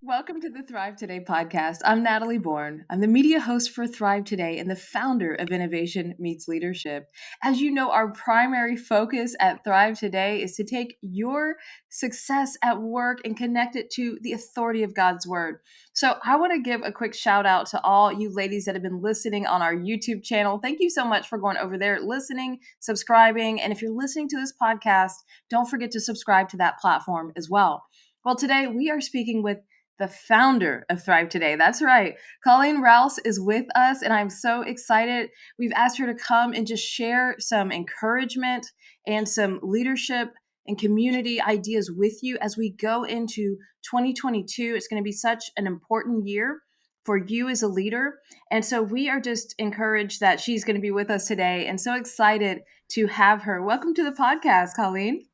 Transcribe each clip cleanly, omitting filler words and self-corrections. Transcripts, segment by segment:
Welcome to the Thrive Today podcast. I'm Natalie Bourne. I'm the media host for Thrive Today and the founder of Innovation Meets Leadership. As you know, our primary focus at Thrive Today is to take your success at work and connect it to the authority of God's Word. So I want to give a quick shout out to all you ladies that have been listening on our YouTube channel. Thank you so much for going over there, listening, subscribing. And if you're listening to this podcast, don't forget to subscribe to that platform as well. Well, today we are speaking with the founder of Thrive Today. That's right. Colleen Rouse is with us, and I'm so excited. We've asked her to come and just share some encouragement and some leadership and community ideas with you as we go into 2022. It's going to be such an important year for you as a leader. And so we are just encouraged that she's going to be with us today and so excited to have her. Welcome to the podcast, Colleen.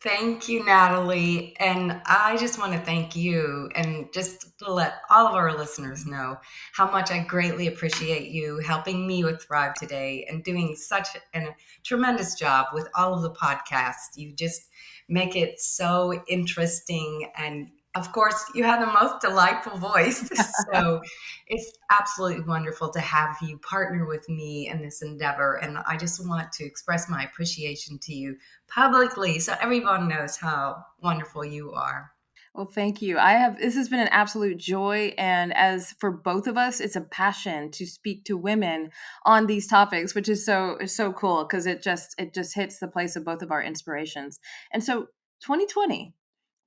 Thank you, Natalie. And I just want to thank you and just to let all of our listeners know how much I greatly appreciate you helping me with Thrive Today and doing such a tremendous job with all of the podcasts. You just make it so interesting. And of course, you have the most delightful voice. So it's absolutely wonderful to have you partner with me in this endeavor. And I just want to express my appreciation to you publicly so everyone knows how wonderful you are. Well, thank you. This has been an absolute joy. And as for both of us, it's a passion to speak to women on these topics, which is so cool because it just hits the place of both of our inspirations. And so 2020,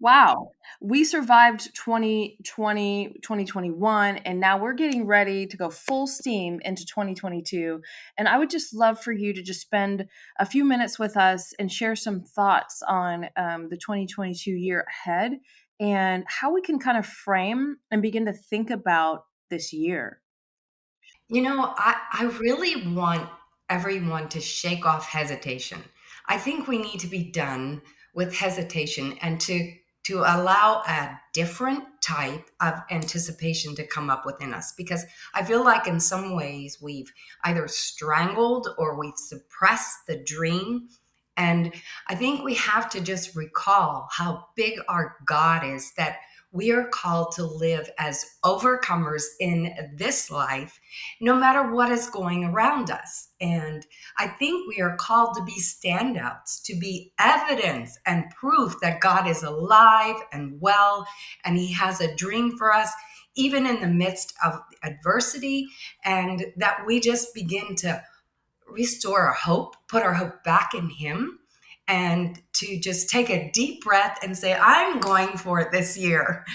wow, we survived 2020, 2021, and now we're getting ready to go full steam into 2022. And I would just love for you to just spend a few minutes with us and share some thoughts on the 2022 year ahead and how we can kind of frame and begin to think about this year. I really want everyone to shake off hesitation. I think we need to be done with hesitation and to allow a different type of anticipation to come up within us, because I feel like in some ways we've either strangled or we've suppressed the dream. And I think we have to just recall how big our God is, that we are called to live as overcomers in this life, no matter what is going around us. And I think we are called to be standouts, to be evidence and proof that God is alive and well, and He has a dream for us, even in the midst of adversity, and that we just begin to restore our hope, put our hope back in Him, and to just take a deep breath and say, I'm going for it this year.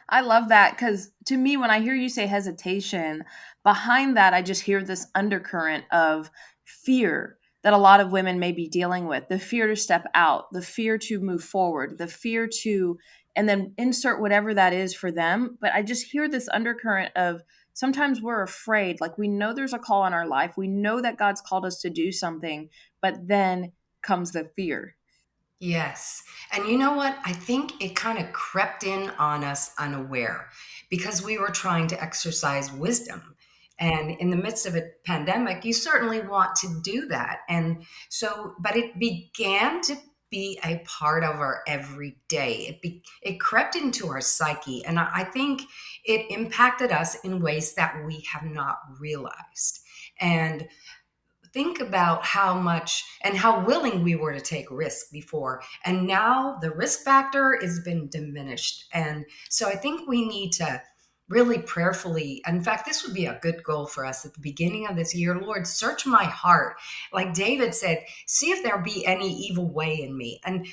I love that because to me, when I hear you say hesitation, behind that, I just hear this undercurrent of fear that a lot of women may be dealing with, the fear to step out, the fear to move forward, the fear to, and then insert whatever that is for them. But I just hear this undercurrent of sometimes we're afraid, like we know there's a call on our life, we know that God's called us to do something, but then comes the fear. Yes. And you know what? I think it kind of crept in on us unaware because we were trying to exercise wisdom. And in the midst of a pandemic, you certainly want to do that. And so, but it began to be a part of our everyday. It crept into our psyche. And I think it impacted us in ways that we have not realized. And think about how much and how willing we were to take risk before. And now the risk factor has been diminished. And so I think we need to really prayerfully, in fact, this would be a good goal for us at the beginning of this year. Lord, search my heart. Like David said, see if there be any evil way in me. And,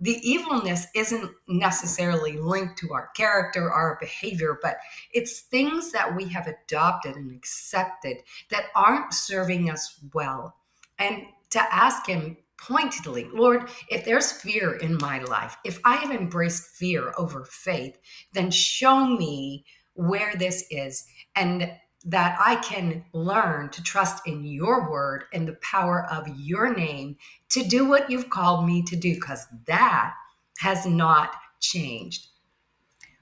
the evilness isn't necessarily linked to our character, our behavior, but it's things that we have adopted and accepted that aren't serving us well. And to ask Him pointedly, Lord, if there's fear in my life, if I have embraced fear over faith, then show me where this is, and that I can learn to trust in your word and the power of your name to do what you've called me to do, because that has not changed.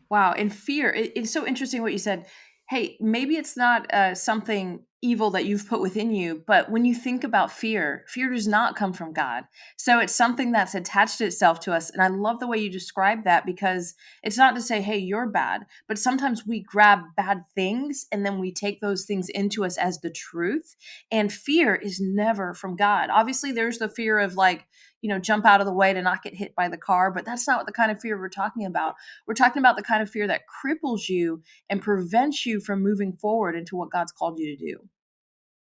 Wow. And fear, it's so interesting what you said. Hey, maybe it's not something evil that you've put within you. But when you think about fear, fear does not come from God. So it's something that's attached itself to us. And I love the way you describe that, because it's not to say, hey, you're bad, but sometimes we grab bad things and then we take those things into us as the truth. And fear is never from God. Obviously, there's the fear of, like, jump out of the way to not get hit by the car, but that's not what the kind of fear we're talking about. We're talking about the kind of fear that cripples you and prevents you from moving forward into what God's called you to do.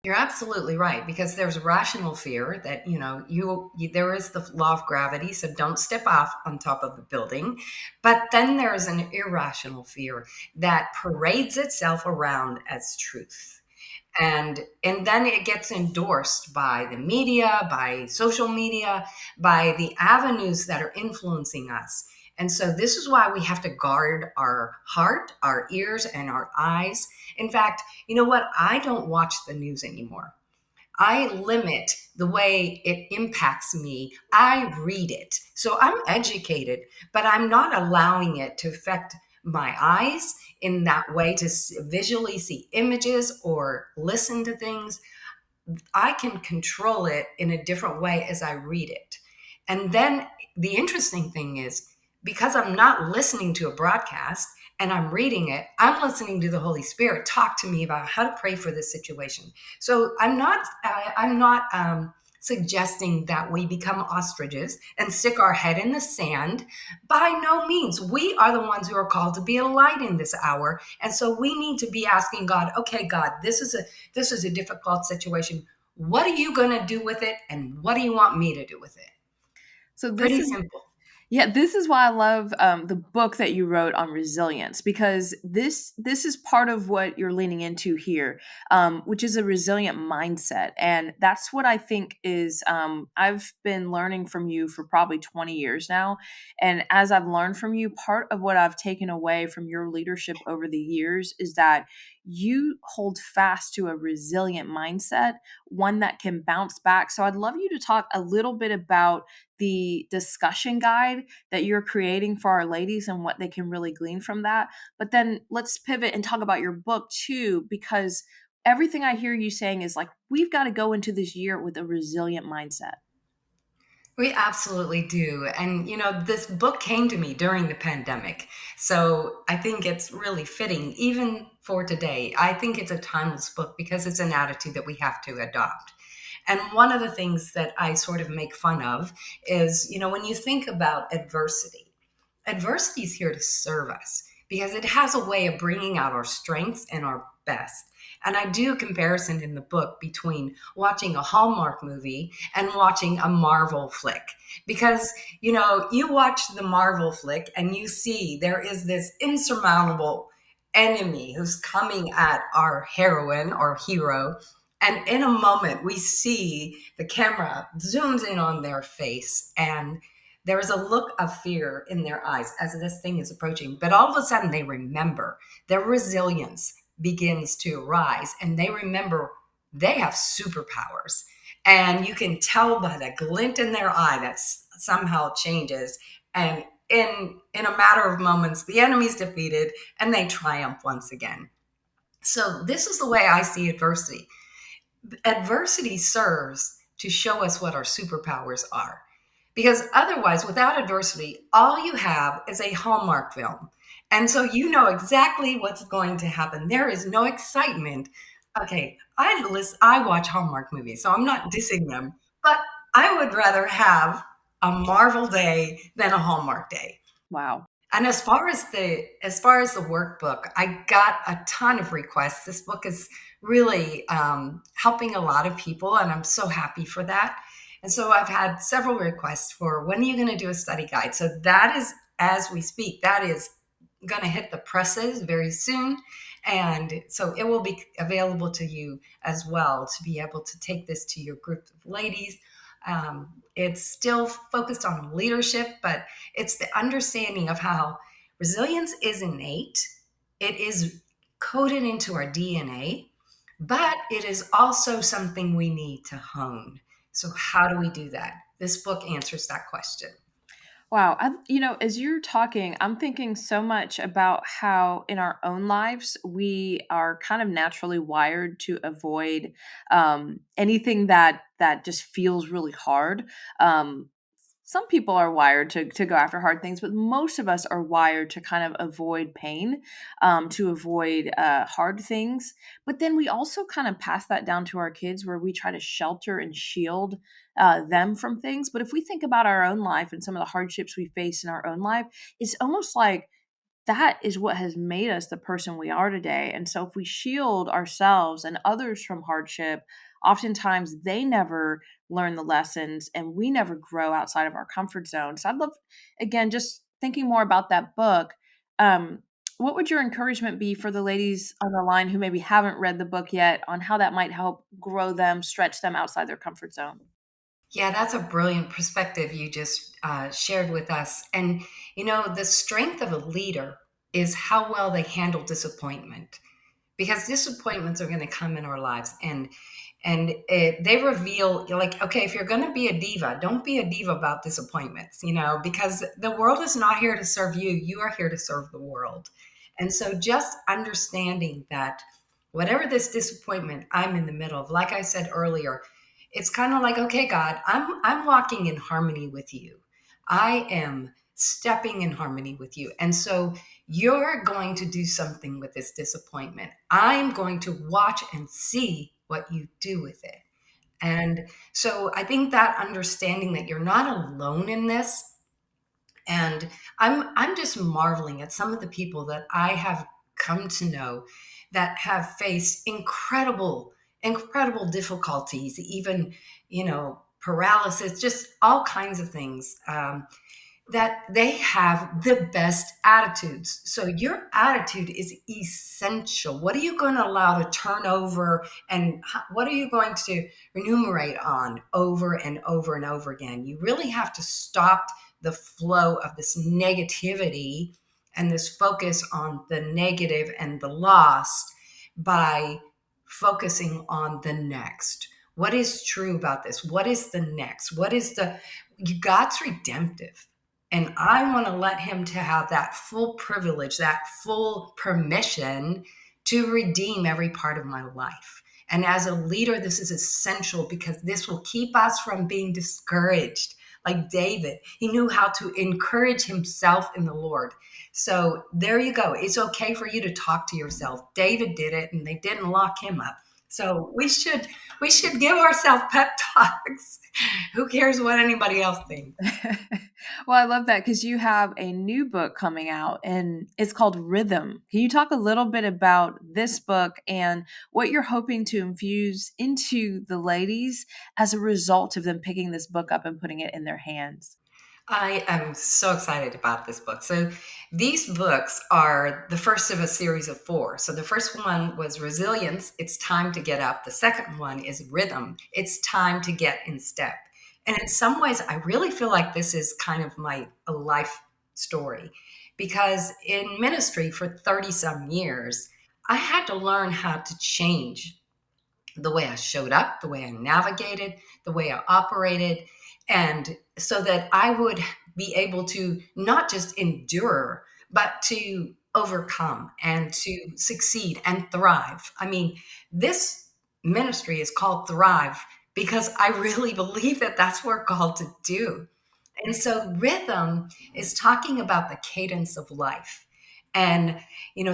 You're absolutely right, because there's rational fear that, there is the law of gravity, so don't step off on top of a building. But then there's an irrational fear that parades itself around as truth. And then it gets endorsed by the media, by social media, by the avenues that are influencing us. And so this is why we have to guard our heart, our ears, and our eyes. In fact, you know what? I don't watch the news anymore. I limit the way it impacts me. I read it. So I'm educated, but I'm not allowing it to affect my eyes in that way, to visually see images or listen to things. I can control it in a different way as I read it. And then the interesting thing is, because I'm not listening to a broadcast and I'm reading it, I'm listening to the Holy Spirit talk to me about how to pray for this situation. So I'm not suggesting that we become ostriches and stick our head in the sand. By no means. We are the ones who are called to be a light in this hour. And so we need to be asking God, okay, God, this is a difficult situation. What are you going to do with it? And what do you want me to do with it? So this Pretty is simple. Yeah, this is why I love the book that you wrote on resilience, because this is part of what you're leaning into here, which is a resilient mindset, and that's what I think is. I've been learning from you for probably 20 years now, and as I've learned from you, part of what I've taken away from your leadership over the years is that you hold fast to a resilient mindset, one that can bounce back. So I'd love you to talk a little bit about the discussion guide that you're creating for our ladies and what they can really glean from that. But then let's pivot and talk about your book too, because everything I hear you saying is like, we've got to go into this year with a resilient mindset. We absolutely do. And, this book came to me during the pandemic. So I think it's really fitting, even for today. I think it's a timeless book because it's an attitude that we have to adopt. And one of the things that I sort of make fun of is, when you think about adversity, adversity is here to serve us because it has a way of bringing out our strengths and our best. And I do a comparison in the book between watching a Hallmark movie and watching a Marvel flick. Because, you watch the Marvel flick and you see there is this insurmountable enemy who's coming at our heroine or hero. And in a moment, we see the camera zooms in on their face, and there is a look of fear in their eyes as this thing is approaching. But all of a sudden, they remember their resilience begins to rise, and they remember they have superpowers. And you can tell by the glint in their eye that somehow changes. And in a matter of moments, the enemy's defeated and they triumph once again. So this is the way I see adversity. Adversity serves to show us what our superpowers are. Because otherwise, without adversity, all you have is a Hallmark film. And so you know exactly what's going to happen. There is no excitement. Okay, I watch Hallmark movies, so I'm not dissing them, but I would rather have a Marvel day than a Hallmark day. Wow. And as far as the workbook, I got a ton of requests. This book is really helping a lot of people, and I'm so happy for that. And so I've had several requests for when are you going to do a study guide? So that is, as we speak, that is going to hit the presses very soon. And so it will be available to you as well to be able to take this to your group of ladies. It's still focused on leadership, but it's the understanding of how resilience is innate. It is coded into our DNA, but it is also something we need to hone. So, how do we do that? This book answers that question. Wow. As you're talking, I'm thinking so much about how in our own lives, we are kind of naturally wired to avoid anything that just feels really hard. Um, some people are wired to go after hard things, but most of us are wired to kind of avoid pain, to avoid hard things. But then we also kind of pass that down to our kids, where we try to shelter and shield them from things. But if we think about our own life and some of the hardships we face in our own life, it's almost like that is what has made us the person we are today. And so if we shield ourselves and others from hardship, oftentimes they never learn the lessons and we never grow outside of our comfort zone. So I'd love, again, just thinking more about that book. Um, what would your encouragement be for the ladies on the line who maybe haven't read the book yet on how that might help grow them, stretch them outside their comfort zone? Yeah, that's a brilliant perspective you just shared with us. And, the strength of a leader is how well they handle disappointment, because disappointments are going to come in our lives, they reveal, you're like, okay, if you're going to be a diva, don't be a diva about disappointments, because the world is not here to serve you, you are here to serve the world. And so just understanding that whatever this disappointment I'm in the middle of, like I said earlier, it's kind of like, okay, God, I'm walking in harmony with you, I am stepping in harmony with you, and so you're going to do something with this disappointment. I'm going to watch and see what you do with it. And so I think that understanding that you're not alone in this, and I'm just marveling at some of the people that I have come to know that have faced incredible difficulties, even, paralysis, just all kinds of things. That they have the best attitudes. So your attitude is essential. What are you going to allow to turn over, and what are you going to enumerate on over and over and over again? You really have to stop the flow of this negativity and this focus on the negative and the lost by focusing on the next. What is true about this? What is the next? What is the God's redemptive, and I want to let him to have that full privilege, that full permission to redeem every part of my life. And as a leader, this is essential because this will keep us from being discouraged. Like David, he knew how to encourage himself in the Lord. So there you go. It's okay for you to talk to yourself. David did it and they didn't lock him up. So we should give ourselves pep talks. Who cares what anybody else thinks? Well, I love that because you have a new book coming out and it's called Rhythm. Can you talk a little bit about this book and what you're hoping to infuse into the ladies as a result of them picking this book up and putting it in their hands? I am so excited about this book. So, these books are the first of a series of four. So, the first one was Resilience, It's Time to Get Up. The second one is Rhythm, It's Time to Get in Step. And in some ways, I really feel like this is kind of my a life story, because in ministry for 30 some years, I had to learn how to change the way I showed up, the way I navigated, the way I operated, and so that I would be able to not just endure, but to overcome and to succeed and thrive. I mean, this ministry is called Thrive because I really believe that that's what we're called to do. And so rhythm is talking about the cadence of life. And,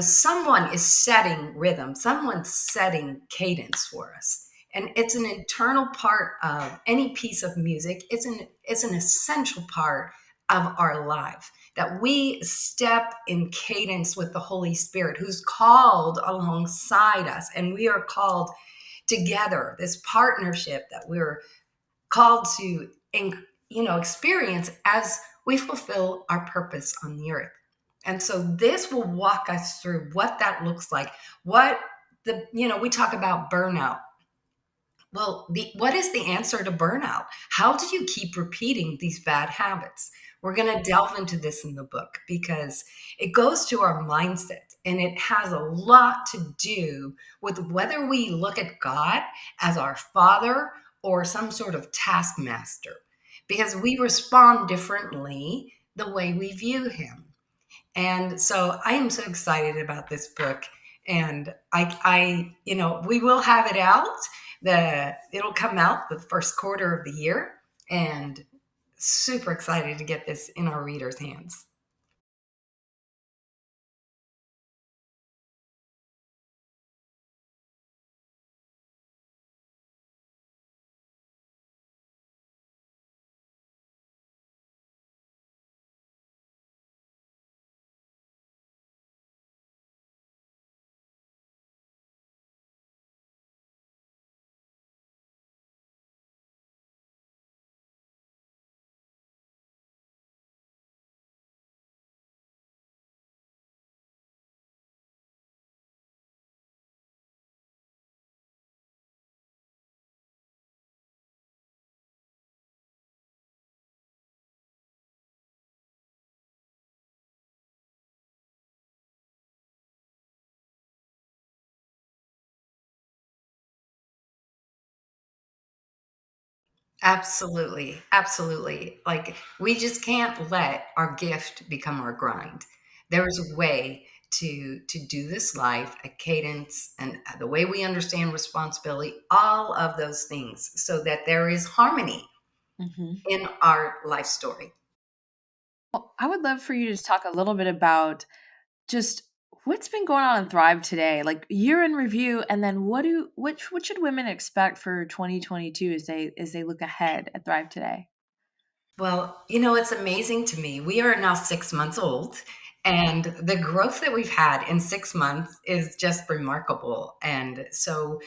someone is setting rhythm, someone's setting cadence for us. And it's an internal part of any piece of music. It's an essential part of our life, that we step in cadence with the Holy Spirit who's called alongside us. And we are called together, this partnership that we're called to experience as we fulfill our purpose on the earth. And so this will walk us through what that looks like. What we talk about burnout. Well, what is the answer to burnout? How do you keep repeating these bad habits? We're going to delve into this in the book because it goes to our mindset, and it has a lot to do with whether we look at God as our father or some sort of taskmaster, because we respond differently the way we view him. And so I am so excited about this book. And we will have it out. It'll come out the first quarter of the year, and super excited to get this in our readers' hands. Absolutely, absolutely. Like, we just can't let our gift become our grind. There is a way to do this life, a cadence, and the way we understand responsibility, all of those things, so that there is harmony Mhm. in our life story. Well, I would love for you to just talk a little bit about just what's been going on in Thrive today, like year in review, and then what should women expect for 2022 as they look ahead at Thrive today? Well, it's amazing to me. We are now 6 months old, and the growth that we've had in 6 months is just remarkable. And so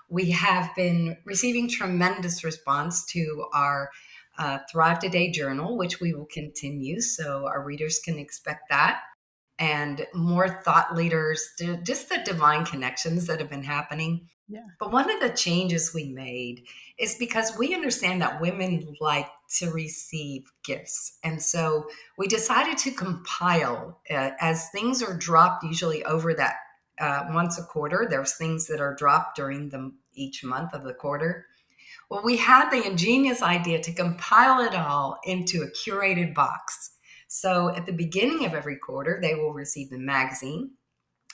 we have been receiving tremendous response to our Thrive Today journal, which we will continue. So our readers can expect that. And more thought leaders, just the divine connections that have been happening. Yeah. But one of the changes we made is because we understand that women like to receive gifts. And so we decided to compile as things are dropped, usually over that once a quarter. There's things that are dropped during each month of the quarter. Well, we had the ingenious idea to compile it all into a curated box. So at the beginning of every quarter, they will receive the magazine,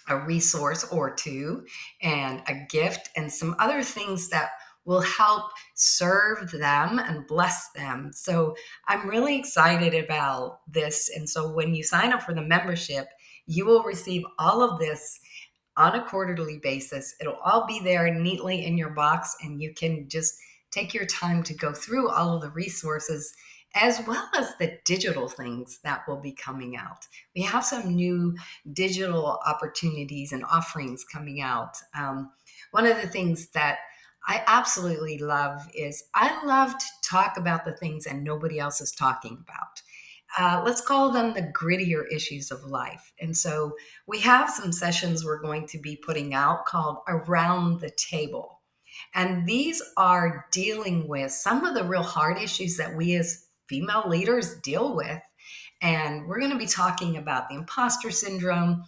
a resource or two, and a gift, and some other things that will help serve them and bless them. So I'm really excited about this. And so when you sign up for the membership, you will receive all of this on a quarterly basis. It'll all be there neatly in your box, and you can just take your time to go through all of the resources as well as the digital things that will be coming out. We have some new digital opportunities and offerings coming out. One of the things that I absolutely love is I love to talk about the things that nobody else is talking about. Let's call them the grittier issues of life. And so we have some sessions we're going to be putting out called Around the Table. And these are dealing with some of the real hard issues that we as female leaders deal with. And we're going to be talking about the imposter syndrome.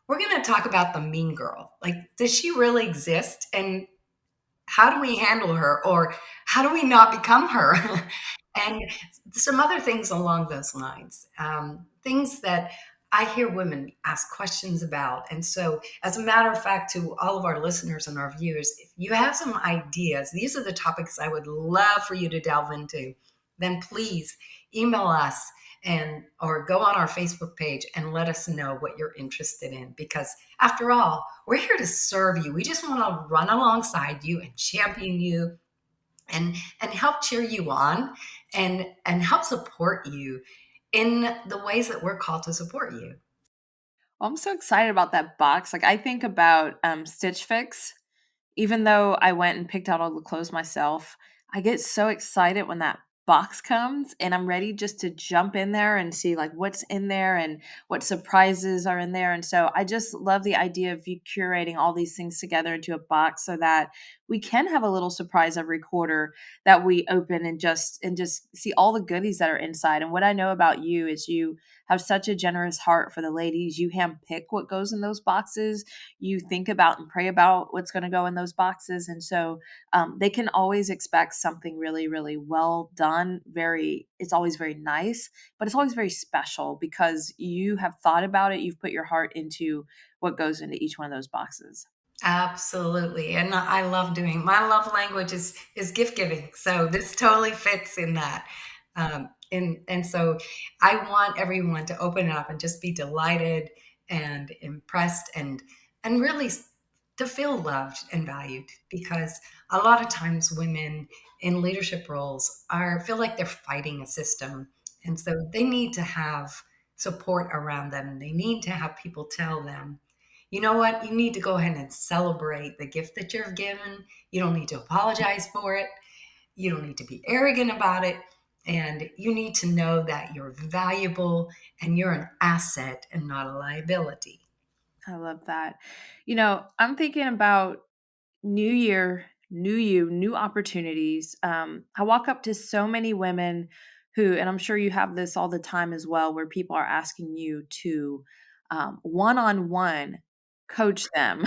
We're going to talk about the mean girl. Like, does she really exist? And how do we handle her? Or how do we not become her? And some other things along those lines, things that I hear women ask questions about. And so, as a matter of fact, to all of our listeners and our viewers, if you have some ideas, these are the topics I would love for you to delve into, then please email us and or go on our Facebook page and let us know what you're interested in, because after all, we're here to serve you. We just want to run alongside you and champion you and help cheer you on and help support you in the ways that we're called to support you. I'm so excited about that box. Like I think about Stitch Fix. Even though I went and picked out all the clothes myself, I get so excited when that box comes and I'm ready just to jump in there and see like what's in there and what surprises are in there. And so I just love the idea of you curating all these things together into a box so that we can have a little surprise every quarter that we open and just see all the goodies that are inside. And what I know about you is you have such a generous heart for the ladies. You handpick what goes in those boxes. You think about and pray about what's going to go in those boxes. And so they can always expect something really, really well done done it's always very nice, but it's always very special because you have thought about it. You've put your heart into what goes into each one of those boxes. Absolutely. And I love doing my love language is gift giving. So this totally fits in that. And so I want everyone to open it up and just be delighted and impressed and really to feel loved and valued, because a lot of times women in leadership roles are feel like they're fighting a system. And so they need to have support around them. They need to have people tell them, you know what? You need to go ahead and celebrate the gift that you're given. You don't need to apologize for it. You don't need to be arrogant about it. And you need to know that you're valuable and you're an asset and not a liability. I love that. I'm thinking about new year, new you, new opportunities. I walk up to so many women who, and I'm sure you have this all the time as well, where people are asking you to one on one coach them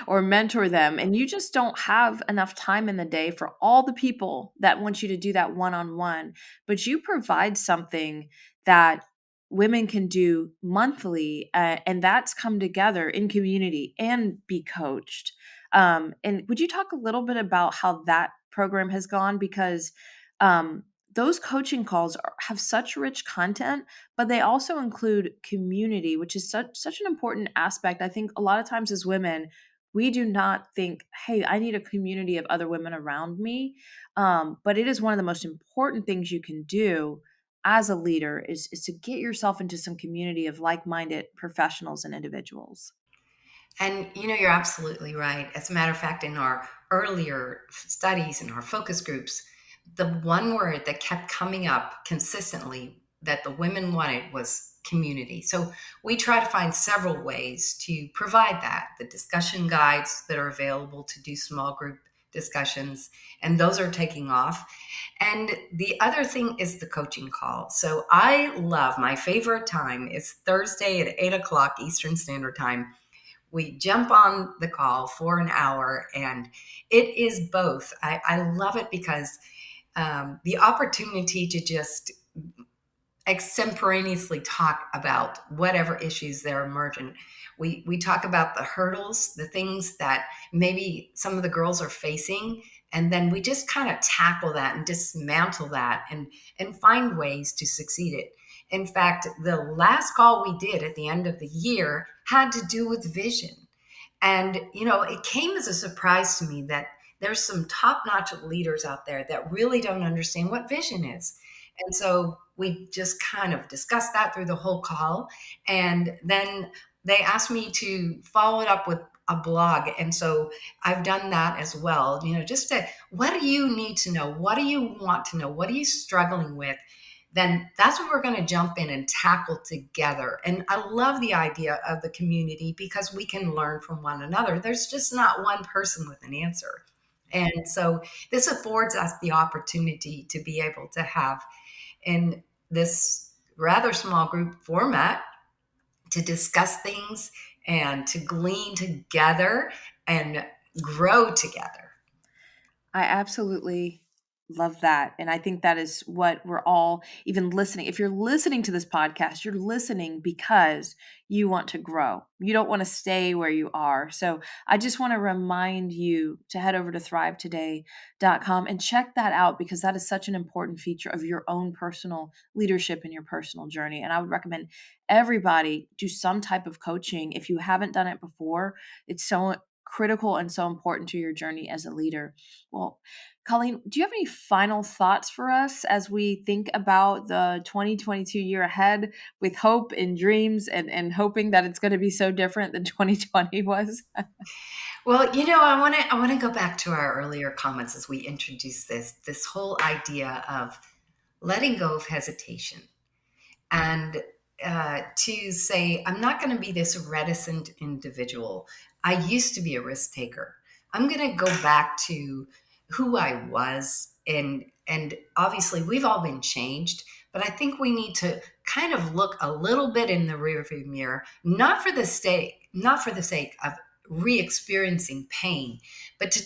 or mentor them. And you just don't have enough time in the day for all the people that want you to do that one on one. But you provide something that women can do monthly, and that's come together in community and be coached. And would you talk a little bit about how that program has gone? Because those coaching calls have such rich content, but they also include community, which is such an important aspect. I think a lot of times as women, we do not think, "Hey, I need a community of other women around me." But it is one of the most important things you can do as a leader is to get yourself into some community of like-minded professionals and individuals. And you're absolutely right. As a matter of fact, in our earlier studies and our focus groups, the one word that kept coming up consistently that the women wanted was community. So we try to find several ways to provide that. The discussion guides that are available to do small group discussions, and those are taking off. And the other thing is the coaching call. So I love, my favorite time is Thursday at 8 o'clock Eastern Standard Time. We jump on the call for an hour, and it is both. I love it because the opportunity to just extemporaneously talk about whatever issues that are emergent. We talk about the hurdles, the things that maybe some of the girls are facing, and then we just kind of tackle that and dismantle that and find ways to succeed it. In fact, the last call we did at the end of the year had to do with vision. And, it came as a surprise to me that there's some top notch leaders out there that really don't understand what vision is. And so we just kind of discussed that through the whole call. And then they asked me to follow it up with a blog. And so I've done that as well. Just what do you need to know? What do you want to know? What are you struggling with? Then that's what we're going to jump in and tackle together. And I love the idea of the community because we can learn from one another. There's just not one person with an answer. And so this affords us the opportunity to be able to have in this rather small group format to discuss things and to glean together and grow together. I absolutely love that. And I think that is what we're all even listening. If you're listening to this podcast, you're listening because you want to grow. You don't want to stay where you are. So I just want to remind you to head over to thrivetoday.com and check that out, because that is such an important feature of your own personal leadership and your personal journey. And I would recommend everybody do some type of coaching. If you haven't done it before, it's so critical and so important to your journey as a leader. Well, Colleen, do you have any final thoughts for us as we think about the 2022 year ahead with hope and dreams and hoping that it's going to be so different than 2020 was? Well, I want to go back to our earlier comments as we introduce this whole idea of letting go of hesitation, and to say, I'm not going to be this reticent individual. I used to be a risk taker. I'm going to go back to who I was. And obviously, we've all been changed, but I think we need to kind of look a little bit in the rearview mirror, not for the sake of re-experiencing pain. But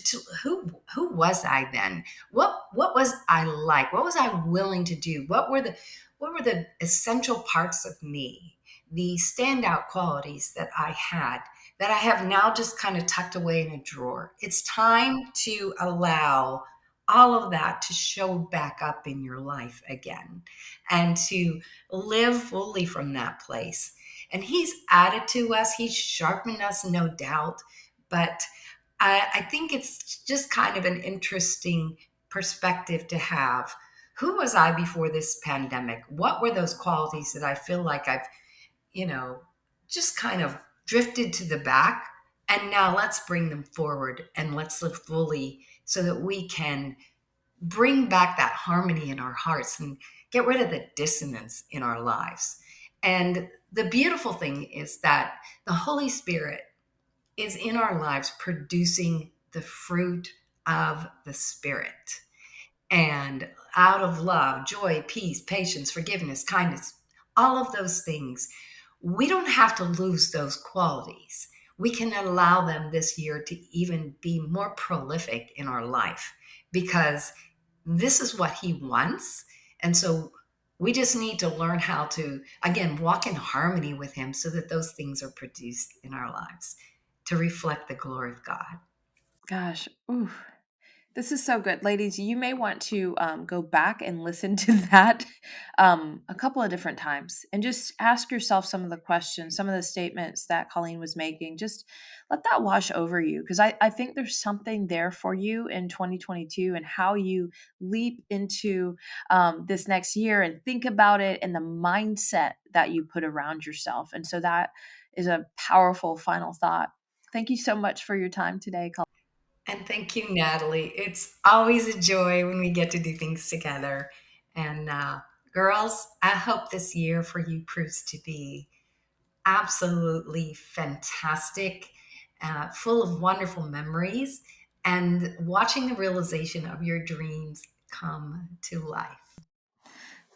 who was I then? What was I like? What was I willing to do? What were the essential parts of me, the standout qualities that I had, that I have now just kind of tucked away in a drawer? It's time to allow all of that to show back up in your life again, and to live fully from that place. And he's added to us, he's sharpened us, no doubt. But I think it's just kind of an interesting perspective to have. Who was I before this pandemic? What were those qualities that I feel like I've, you know, just kind of drifted to the back? And now let's bring them forward and let's live fully so that we can bring back that harmony in our hearts and get rid of the dissonance in our lives. And the beautiful thing is that the Holy Spirit is in our lives producing the fruit of the Spirit. And out of love, joy, peace, patience, forgiveness, kindness, all of those things, we don't have to lose those qualities. We can allow them this year to even be more prolific in our life, because this is what He wants. And so we just need to learn how to, again, walk in harmony with Him so that those things are produced in our lives to reflect the glory of God. Gosh, ooh, this is so good. Ladies, you may want to go back and listen to that a couple of different times and just ask yourself some of the questions, some of the statements that Colleen was making. Just let that wash over you, because I think there's something there for you in 2022 and how you leap into this next year and think about it and the mindset that you put around yourself. And so that is a powerful final thought. Thank you so much for your time today, Colleen. And thank you, Natalie. It's always a joy when we get to do things together. And girls, I hope this year for you proves to be absolutely fantastic, full of wonderful memories, and watching the realization of your dreams come to life.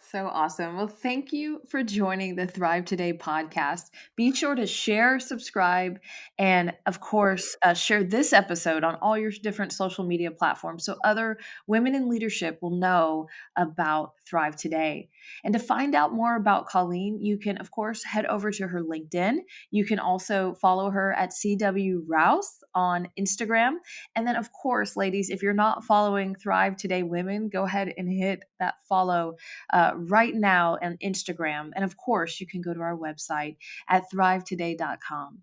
So awesome. Well, thank you for joining the Thrive Today podcast. Be sure to share, subscribe, and of course, share this episode on all your different social media platforms so other women in leadership will know about Thrive Today. And to find out more about Colleen, you can, of course, head over to her LinkedIn. You can also follow her at CW Rouse on Instagram. And then, of course, ladies, if you're not following Thrive Today Women, go ahead and hit that follow right now on Instagram. And of course, you can go to our website at thrivetoday.com.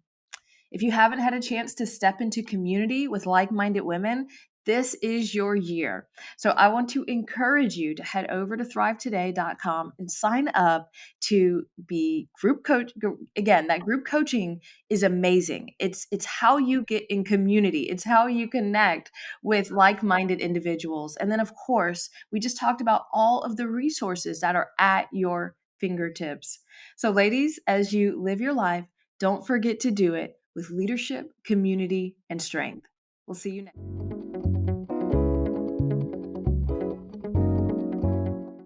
If you haven't had a chance to step into community with like minded women, this is your year. So I want to encourage you to head over to thrivetoday.com and sign up to be group coach. Again, that group coaching is amazing. It's how you get in community. It's how you connect with like-minded individuals. And then of course, we just talked about all of the resources that are at your fingertips. So ladies, as you live your life, don't forget to do it with leadership, community, and strength. We'll see you next.